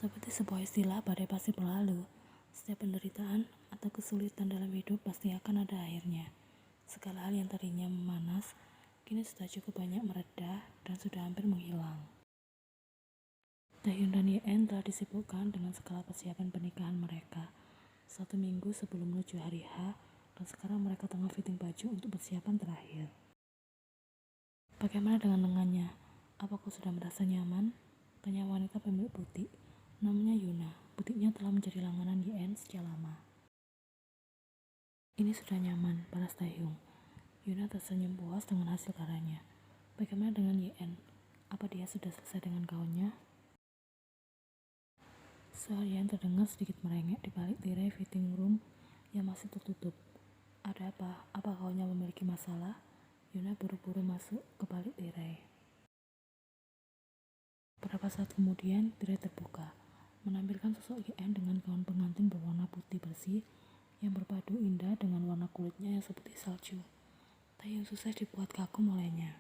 Seperti sebuah istilah, badai pasti berlalu. Setiap penderitaan atau kesulitan dalam hidup pasti akan ada akhirnya. Segala hal yang tadinya memanas, kini sudah cukup banyak mereda dan sudah hampir menghilang. Taehyung dan Yeon telah disibukkan dengan segala persiapan pernikahan mereka. 1 minggu sebelum menuju hari H, dan sekarang mereka tengah fitting baju untuk persiapan terakhir. Bagaimana dengan lengannya? Apa kau sudah merasa nyaman? Tanya wanita pemilik butik. Namanya Yuna. Butiknya telah menjadi langganan Yeon sejak lama. Ini sudah nyaman, balas Taehyung. Yuna tersenyum puas dengan hasil karyanya. Bagaimana dengan Yeon? Apa dia sudah selesai dengan gaunnya? Suara Yeon terdengar sedikit merengek di balik tirai fitting room yang masih tertutup. Ada apa? Apa gaunnya memiliki masalah? Yuna buru-buru masuk ke balik tirai. Beberapa saat kemudian, tirai terbuka, menampilkan sosok Yeon dengan gaun pengantin berwarna putih bersih yang berpadu indah dengan warna kulitnya yang seperti salju. Taehyung susah dibuat kagum olehnya.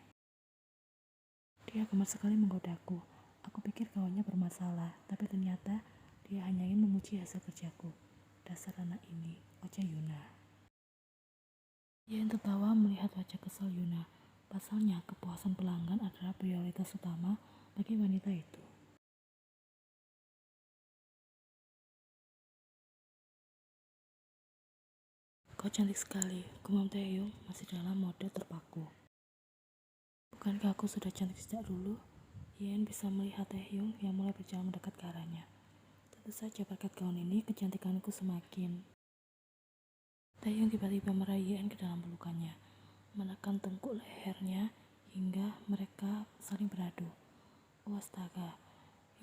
Dia gemar sekali menggodaku. Aku pikir gaunnya bermasalah, tapi ternyata dia hanya ingin memuji hasil kerjaku. Dasar anak ini, ujar Yuna. Yeon tertawa melihat wajah kesal Yuna. Pasalnya, kepuasan pelanggan adalah prioritas utama bagi wanita itu. Kau cantik sekali, gumam Taehyung masih dalam mode terpaku. Bukankah aku sudah cantik sejak dulu? Yeon bisa melihat Taehyung yang mulai berjalan mendekat ke arahnya. Tentu saja berkat gaun ini, kecantikanku semakin. Taehyung tiba-tiba meraih Yeon ke dalam pelukannya, menekan tengkuk lehernya hingga mereka saling beradu. Oh astaga,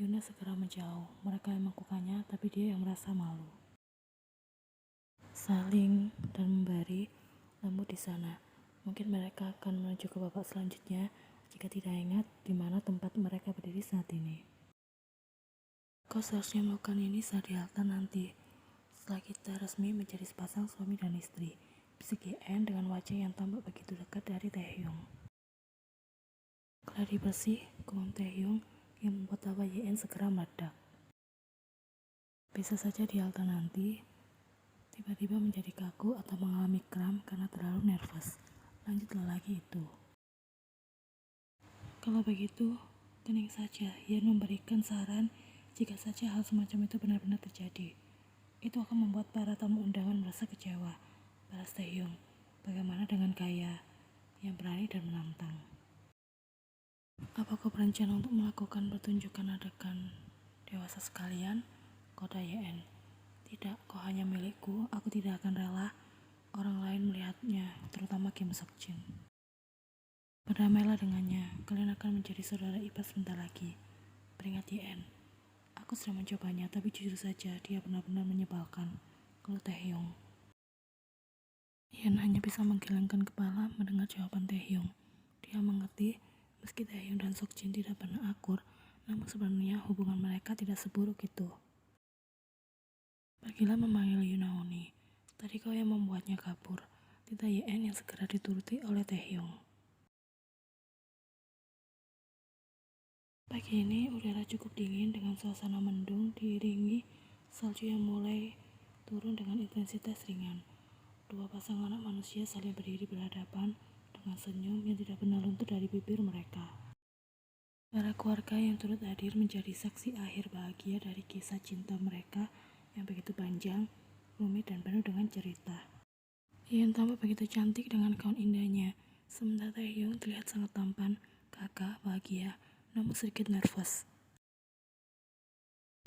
Yuna segera menjauh. Mereka yang melakukannya, tapi dia yang merasa malu. Saling dan memberi lembut di sana. Mungkin mereka akan menuju ke babak selanjutnya jika tidak ingat di mana tempat mereka berdiri saat ini. Kau seharusnya melakukan ini saat di altar nanti, setelah kita resmi menjadi sepasang suami dan istri, bisik Yeon dengan wajah yang tampak begitu dekat dari Taehyung. Gladi bersih, gumam Taehyung yang membuat tawa Yeon segera meledak. Bisa saja di altar nanti, tiba-tiba menjadi kaku atau mengalami kram karena terlalu nervous. Lanjut lelaki itu. Kalau begitu, kening saja. Yeon memberikan saran jika saja hal semacam itu benar-benar terjadi. Itu akan membuat para tamu undangan merasa kecewa. Balas Taehyung. Bagaimana dengan Kaya yang berani dan menantang? Apa kau berencana untuk melakukan pertunjukan adegan dewasa sekalian? Kota Yeon. Tidak, kau hanya milikku. Aku tidak akan rela orang lain melihatnya, terutama Kim Seok-jin. Berdamailah dengannya. Kalian akan menjadi saudara ipar sebentar lagi. Peringat Yeon. Aku sudah mencobanya, tapi jujur saja dia benar-benar menyebalkan. Keluh Taehyung. Yeon hanya bisa menggelengkan kepala mendengar jawaban Taehyung. Dia mengerti, meski Taehyung dan Seok-jin tidak pernah akur, namun sebenarnya hubungan mereka tidak seburuk itu. Pergilah memanggil Yunaoni. Tadi kau yang membuatnya kabur. Tita Yeon yang segera dituruti oleh Taehyung. Pagi ini udara cukup dingin dengan suasana mendung diiringi salju yang mulai turun dengan intensitas ringan. Dua pasang anak manusia saling berdiri berhadapan dengan senyum yang tidak pernah luntur dari bibir mereka. Para keluarga yang turut hadir menjadi saksi akhir bahagia dari kisah cinta mereka yang begitu panjang, rumit dan penuh dengan cerita. Yeon tampak begitu cantik dengan gaun indahnya, sementara Taehyung terlihat sangat tampan, gagah, bahagia, namun sedikit nervous.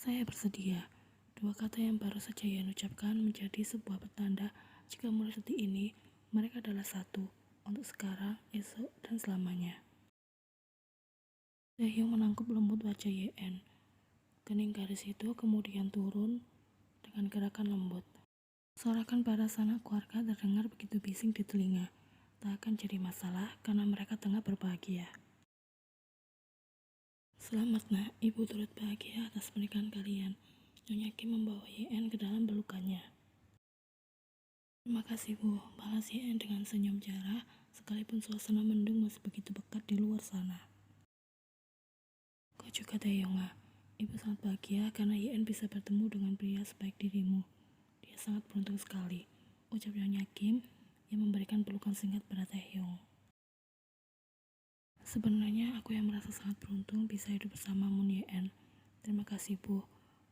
Saya bersedia. Dua kata yang baru saja Yeon ucapkan menjadi sebuah pertanda jika mulai detik ini mereka adalah satu, untuk sekarang, esok, dan selamanya. Taehyung menangkap lembut wajah Yeon. Kening garis itu kemudian turun dengan gerakan lembut. Sorakan para sanak keluarga terdengar begitu bising di telinga. Tak akan jadi masalah karena mereka tengah berbahagia. Selamat nak, ibu turut bahagia atas pernikahan kalian. Nyonya Kim membawa Yeon ke dalam pelukannya. Terima kasih bu, balas Yeon dengan senyum jara, sekalipun suasana mendung masih begitu pekat di luar sana. Kau juga Taehyung. Ibu sangat bahagia karena Yen bisa bertemu dengan pria sebaik dirimu. Dia sangat beruntung sekali, ucap Nyonya Kim yang memberikan pelukan singkat pada Taehyung. Sebenarnya aku yang merasa sangat beruntung bisa hidup bersama Moon Yen. Terima kasih Bu,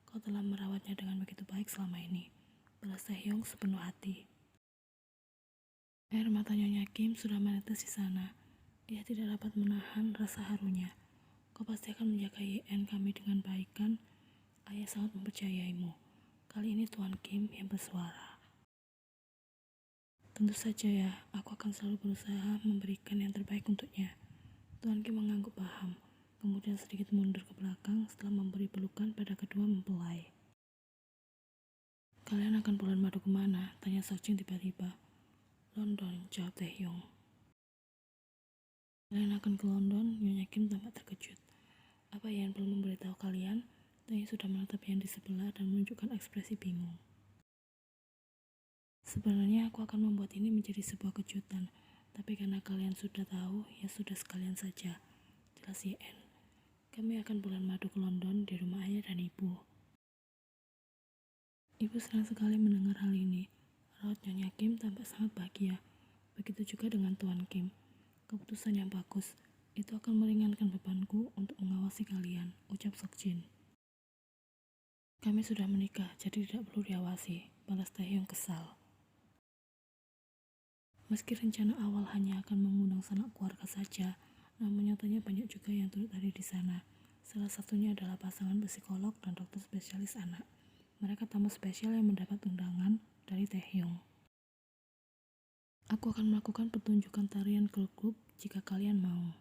kau telah merawatnya dengan begitu baik selama ini, balas Taehyung sepenuh hati. Air mata Nyonya Kim sudah menetes di sana. Ia tidak dapat menahan rasa harunya. Kau pasti akan menjaga Yen kami dengan baik kan? Ayah sangat mempercayaimu. Kali ini Tuan Kim yang bersuara. Tentu saja ya, aku akan selalu berusaha memberikan yang terbaik untuknya. Tuan Kim mengangguk paham, kemudian sedikit mundur ke belakang setelah memberi pelukan pada kedua mempelai. Kalian akan bulan madu kemana? Tanya Seokjin tiba-tiba. London, jawab Taehyung. Kalian akan ke London? Nyonya Kim tampak terkejut. Apa Yan belum memberitahu kalian? Taehyung sudah menatap Yan di sebelah dan menunjukkan ekspresi bingung. Sebenarnya aku akan membuat ini menjadi sebuah kejutan, tapi karena kalian sudah tahu, ya sudah sekalian saja. Jelas Yen. Kami akan bulan madu ke London di rumah ayah dan ibu. Ibu senang sekali mendengar hal ini. Raut Nyonya Kim tampak sangat bahagia. Begitu juga dengan Tuan Kim. Keputusan yang bagus. Itu akan meringankan bebanku untuk mengawasi kalian, ucap Seokjin. Kami sudah menikah, jadi tidak perlu diawasi, balas Taehyung kesal. Meski rencana awal hanya akan mengundang sanak keluarga saja, namun nyatanya banyak juga yang turut hadir di sana. Salah satunya adalah pasangan psikolog dan dokter spesialis anak. Mereka tamu spesial yang mendapat undangan dari Taehyung. Aku akan melakukan pertunjukan tarian girl group jika kalian mau.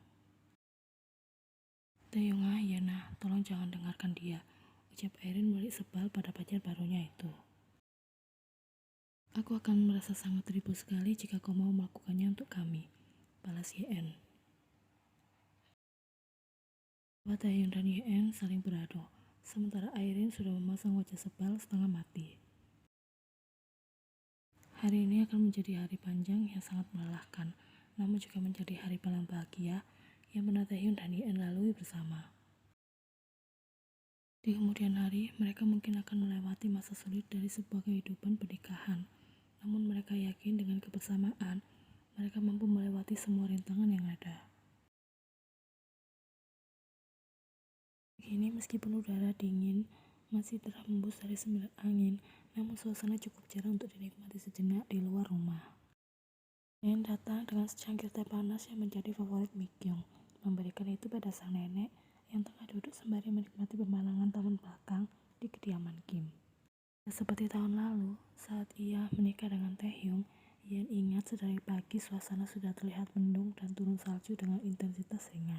Taehyung Yena, tolong jangan dengarkan dia, ucap Erin melirik sebal pada pacar barunya itu. Aku akan merasa sangat terhibur sekali jika kau mau melakukannya untuk kami, balas Yen. Taehyung dan Yen saling beradu, sementara Irene sudah memasang wajah sebal setengah mati. Hari ini akan menjadi hari panjang yang sangat melelahkan, namun juga menjadi hari paling bahagia yang pernah Taehyung dan Yen lalui bersama. Di kemudian hari, mereka mungkin akan melewati masa sulit dari sebuah kehidupan pernikahan. Namun mereka yakin dengan kebersamaan, mereka mampu melewati semua rintangan yang ada. Kini meskipun udara dingin masih terhembus dari sembilan angin, namun suasana cukup cerah untuk dinikmati sejenak di luar rumah. Yen datang dengan secangkir teh panas yang menjadi favorit Mikyung, memberikan itu pada sang nenek yang tengah duduk sembari menikmati pemandangan taman belakang di kediaman Kim. Seperti tahun lalu, saat ia menikah dengan Taehyung, Yen ingat sedari pagi suasana sudah terlihat mendung dan turun salju dengan intensitas ringan.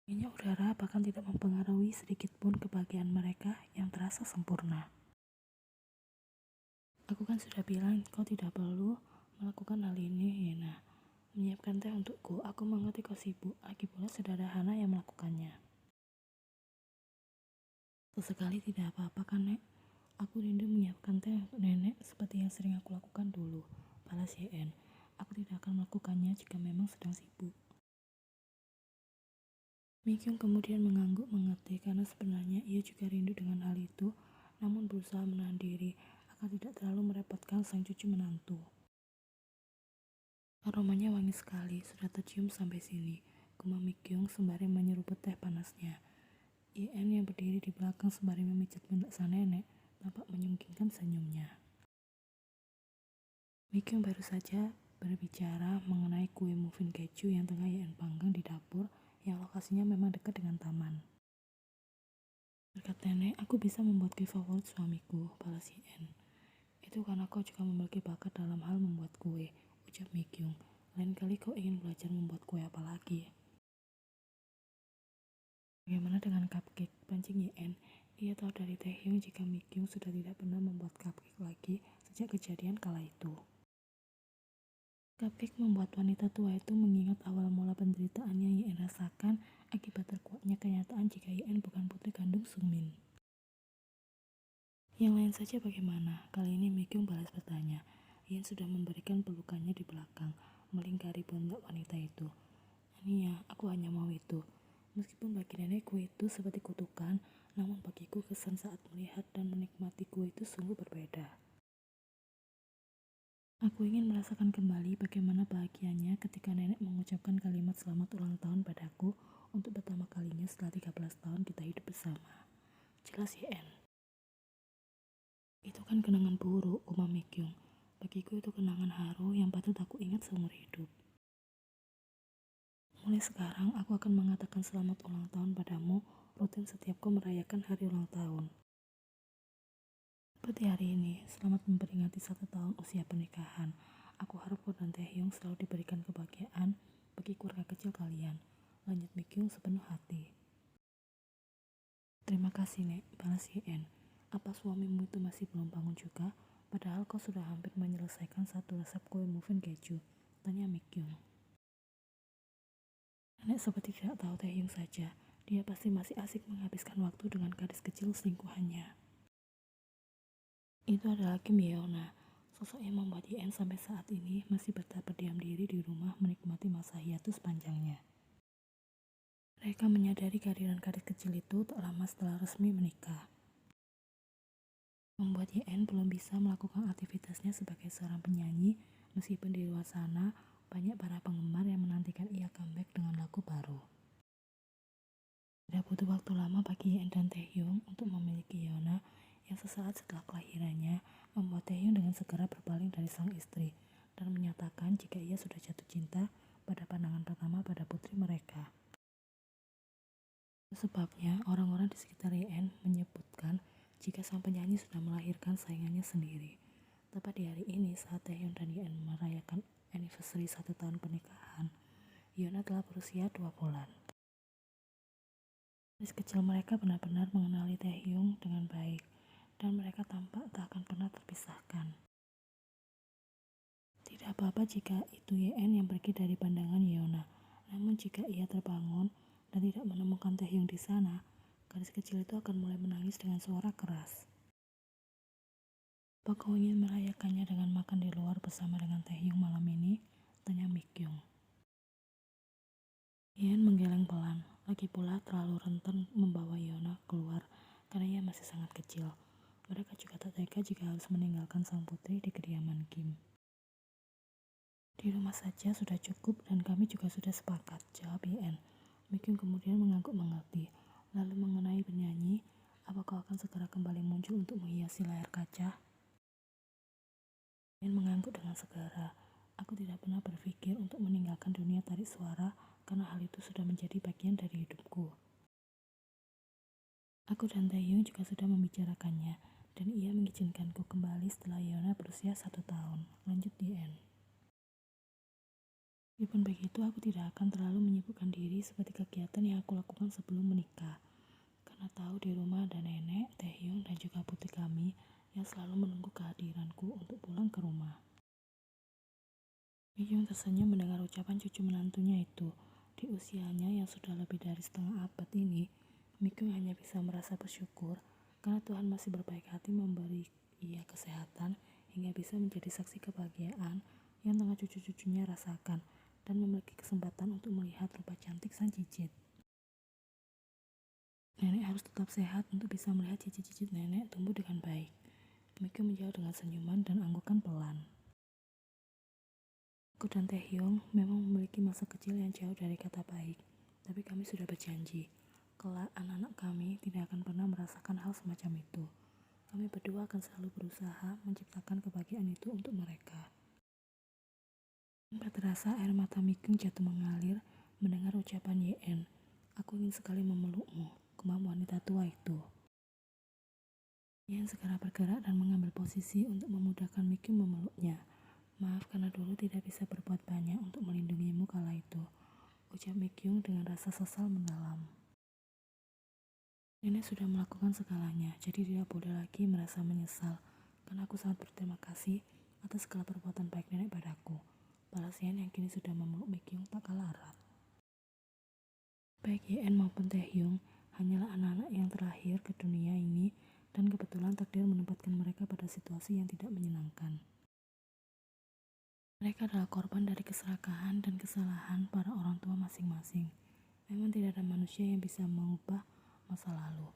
Dinginnya udara bahkan tidak mempengaruhi sedikit pun kebahagiaan mereka yang terasa sempurna. Aku kan sudah bilang kau tidak perlu melakukan hal ini, Yena. Menyiapkan teh untukku, aku mengerti kau sibuk, lagi pula sederhana yang melakukannya. Sesekali tidak apa-apa kan, Nek? Aku rindu menyiapkan teh untuk nenek seperti yang sering aku lakukan dulu, balas Yen. Aku tidak akan melakukannya jika memang sedang sibuk. Mikyung kemudian mengangguk mengerti karena sebenarnya ia juga rindu dengan hal itu, namun berusaha menahan diri agar tidak terlalu merepotkan sang cucu menantu. Aromanya wangi sekali, sudah tercium sampai sini, gumam Mikyung sembari menyeruput teh panasnya. Yen yang berdiri di belakang sembari memijat pundak sang nenek tampak menyungkingkan senyumnya. Mikyung baru saja berbicara mengenai kue muffin keju yang tengah Yen panggang di dapur yang lokasinya memang dekat dengan taman. Berkat nenek, aku bisa membuat kue favorit suamiku, balas Yen. Itu karena kau juga memiliki bakat dalam hal membuat kue, ucap Mikyung. Lain kali kau ingin belajar membuat kue apa lagi? Bagaimana dengan cupcake? Pancing Yen. Ia tahu dari Taehyung jika Mikyung sudah tidak pernah membuat cupcake lagi sejak kejadian kala itu. Cupcake membuat wanita tua itu mengingat awal mula penderitaan yang Yen rasakan akibat terkuaknya kenyataan jika Yen bukan putri kandung Sungmin. Yang lain saja bagaimana? Kali ini Mikyung balas bertanya. Yen sudah memberikan pelukannya di belakang, melingkari pundak wanita itu. Ania, aku hanya mau itu. Meskipun bagi nenek kue itu seperti kutukan, namun bagiku kesan saat melihat dan menikmati kue itu sungguh berbeda. Aku ingin merasakan kembali bagaimana bahagianya ketika nenek mengucapkan kalimat selamat ulang tahun padaku untuk pertama kalinya setelah 13 tahun kita hidup bersama. Jelas YN. Itu kan kenangan buruk, Uma Mikyung. Bagiku itu kenangan haru yang patut aku ingat seumur hidup. Mulai sekarang aku akan mengatakan selamat ulang tahun padamu rutin setiap kau merayakan hari ulang tahun. Seperti hari ini, selamat memperingati 1 tahun usia pernikahan. Aku harap kau dan Taehyung selalu diberikan kebahagiaan bagi keluarga kecil kalian. Lanjut Mikyung sepenuh hati. Terima kasih Nek, balas YN. Apa suamimu itu masih belum bangun juga? Padahal kau sudah hampir menyelesaikan satu resep kue muffin keju, tanya Mikyung. Nenek seperti tidak tahu Taehyung saja. Dia pasti masih asik menghabiskan waktu dengan gadis kecil selingkuhannya. Itu adalah Kim Yeona, sosok yang membuat YN sampai saat ini masih betah berdiam diri di rumah menikmati masa hiatus panjangnya. Mereka menyadari kehadiran gadis kecil itu tak lama setelah resmi menikah. Membuat YN belum bisa melakukan aktivitasnya sebagai seorang penyanyi, meskipun di luar sana banyak para penggemar yang menantikan ia comeback dengan lagu baru. Tidak butuh waktu lama bagi YN dan Taehyung untuk memiliki Yeona yang sesaat setelah kelahirannya membuat Taehyung dengan segera berpaling dari sang istri dan menyatakan jika ia sudah jatuh cinta pada pandangan pertama pada putri mereka. Sebabnya orang-orang di sekitar YN menyebutkan jika sang penyanyi sudah melahirkan saingannya sendiri. Tepat di hari ini saat Taehyung dan YN merayakan anniversary 1 tahun pernikahan, Yeona telah berusia 2 bulan. Gadis kecil mereka benar-benar mengenali Taehyung dengan baik, dan mereka tampak tak akan pernah terpisahkan. Tidak apa-apa jika itu YN yang pergi dari pandangan Yeona, namun jika ia terbangun dan tidak menemukan Taehyung di sana, gadis kecil itu akan mulai menangis dengan suara keras. Apa kau ingin merayakannya dengan makan di luar bersama dengan Taehyung malam ini? Tanya Mikyung. Yeon menggeleng pelan, lagi pula terlalu rentan membawa Yeona keluar karena ia masih sangat kecil. Mereka juga tak tega jika harus meninggalkan sang putri di kediaman Kim. Di rumah saja sudah cukup dan kami juga sudah sepakat, jawab Yeon. Mikyung kemudian mengangguk mengerti, lalu mengenai penyanyi, apa kau akan segera kembali muncul untuk menghiasi layar kaca? Yeon mengangguk dengan segera. Aku tidak pernah berpikir untuk meninggalkan dunia tarik suara karena hal itu sudah menjadi bagian dari hidupku. Aku dan Taehyung juga sudah membicarakannya, dan ia mengizinkanku kembali setelah Yeona berusia 1 tahun. Lanjut Yeon. Meskipun begitu, aku tidak akan terlalu menyibukkan diri seperti kegiatan yang aku lakukan sebelum menikah. Karena tahu di rumah ada nenek, Taehyung, dan juga putri kami yang selalu menunggu kehadiranku untuk pulang ke rumah. Mikyung tersenyum mendengar ucapan cucu menantunya itu. Di usianya yang sudah lebih dari setengah abad ini, Mikyung hanya bisa merasa bersyukur karena Tuhan masih berbaik hati memberi ia kesehatan hingga bisa menjadi saksi kebahagiaan yang tengah cucu-cucunya rasakan dan memiliki kesempatan untuk melihat rupa cantik sang cicit. Nenek harus tetap sehat untuk bisa melihat cicit-cicit nenek tumbuh dengan baik. Mikyung menjawab dengan senyuman dan anggukan pelan. Aku dan Taehyung memang memiliki masa kecil yang jauh dari kata baik, tapi kami sudah berjanji, kelak anak-anak kami tidak akan pernah merasakan hal semacam itu. Kami berdua akan selalu berusaha menciptakan kebahagiaan itu untuk mereka. Tanpa terasa air mata Mikyung jatuh mengalir mendengar ucapan YN. Aku ingin sekali memelukmu, kemam wanita tua itu. YN segera bergerak dan mengambil posisi untuk memudahkan Mikyung memeluknya. Maaf karena dulu tidak bisa berbuat banyak untuk melindungimu kala itu, ucap Mikyung dengan rasa sesal mendalam. Nenek sudah melakukan segalanya, jadi tidak boleh lagi merasa menyesal, karena aku sangat berterima kasih atas segala perbuatan baik nenek padaku. Balas Yen yang kini sudah memeluk Mikyung tak kalah erat. Baik Yen maupun Taehyung hanyalah anak-anak yang terakhir ke dunia ini, dan kebetulan takdir menempatkan mereka pada situasi yang tidak menyenangkan. Mereka adalah korban dari keserakahan dan kesalahan para orang tua masing-masing. Memang tidak ada manusia yang bisa mengubah masa lalu,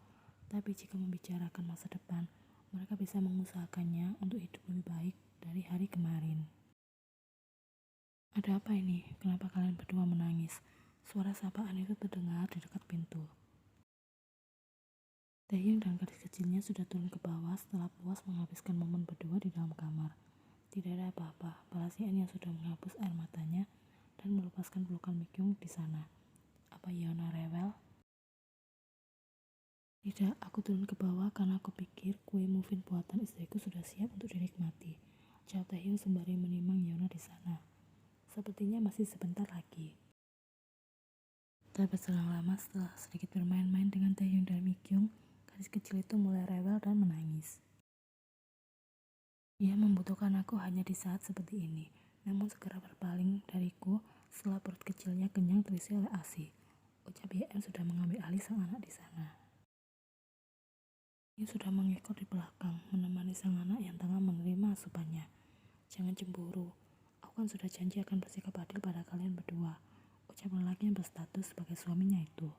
tapi jika membicarakan masa depan, mereka bisa mengusahakannya untuk hidup lebih baik dari hari kemarin. Ada apa ini? Kenapa kalian berdua menangis? Suara sapaan itu terdengar di dekat pintu. Taehyung dan gadis kecilnya sudah turun ke bawah setelah puas menghabiskan momen berdua di dalam kamar. Tidak ada apa-apa, balas Yeon yang sudah menghapus air matanya dan melepaskan pelukan Mikyung di sana. Apa Yeona rewel? Tidak, aku turun ke bawah karena aku pikir kue muffin buatan istriku sudah siap untuk dinikmati. Jawab Taehyung sembari menimang Yeona di sana. Sepertinya masih sebentar lagi. Tak berselang lama setelah sedikit bermain-main dengan Taehyung dan Mikyung, gadis kecil itu mulai rewel dan menangis. Ia membutuhkan aku hanya di saat seperti ini, namun segera berpaling dariku setelah perut kecilnya kenyang terisi oleh ASI. Ucap YM sudah mengambil alih sang anak di sana. Ia sudah mengekor di belakang, menemani sang anak yang tengah menerima asupannya. Jangan cemburu, aku kan sudah janji akan bersikap adil pada kalian berdua. Ucap lelaki yang berstatus sebagai suaminya itu.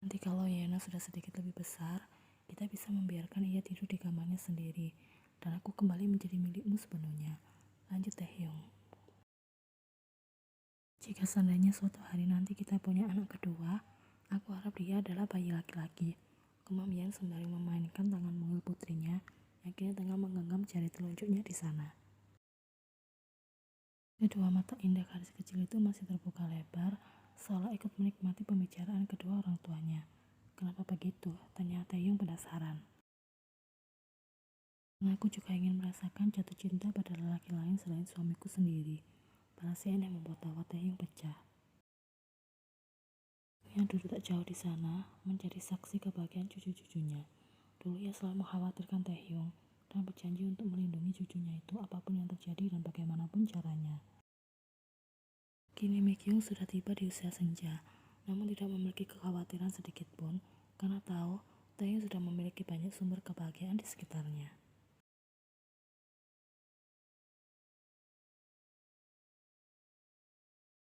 Nanti kalau Yena sudah sedikit lebih besar, kita bisa membiarkan ia tidur di kamarnya sendiri, dan aku kembali menjadi milikmu sepenuhnya. Lanjut Taehyung. Jika seandainya suatu hari nanti kita punya anak kedua, aku harap dia adalah bayi laki-laki. Kemam Yan sembari memainkan tangan mungil putrinya, yang kini tengah menggenggam jari telunjuknya di sana. Kedua mata indah gadis kecil itu masih terbuka lebar, seolah ikut menikmati pembicaraan kedua orang tuanya. Kenapa begitu? Tanya Taehyung penasaran. Karena aku juga ingin merasakan jatuh cinta pada lelaki lain selain suamiku sendiri. Perasaan yang membuat tawa Taehyung pecah. Yang duduk tak jauh di sana menjadi saksi kebahagiaan cucu-cucunya. Dulu ia selalu mengkhawatirkan Taehyung dan berjanji untuk melindungi cucunya itu apapun yang terjadi dan bagaimanapun caranya. Kini Mikyung sudah tiba di usia senja, namun tidak memiliki kekhawatiran sedikit pun karena tahu Taehyung sudah memiliki banyak sumber kebahagiaan di sekitarnya.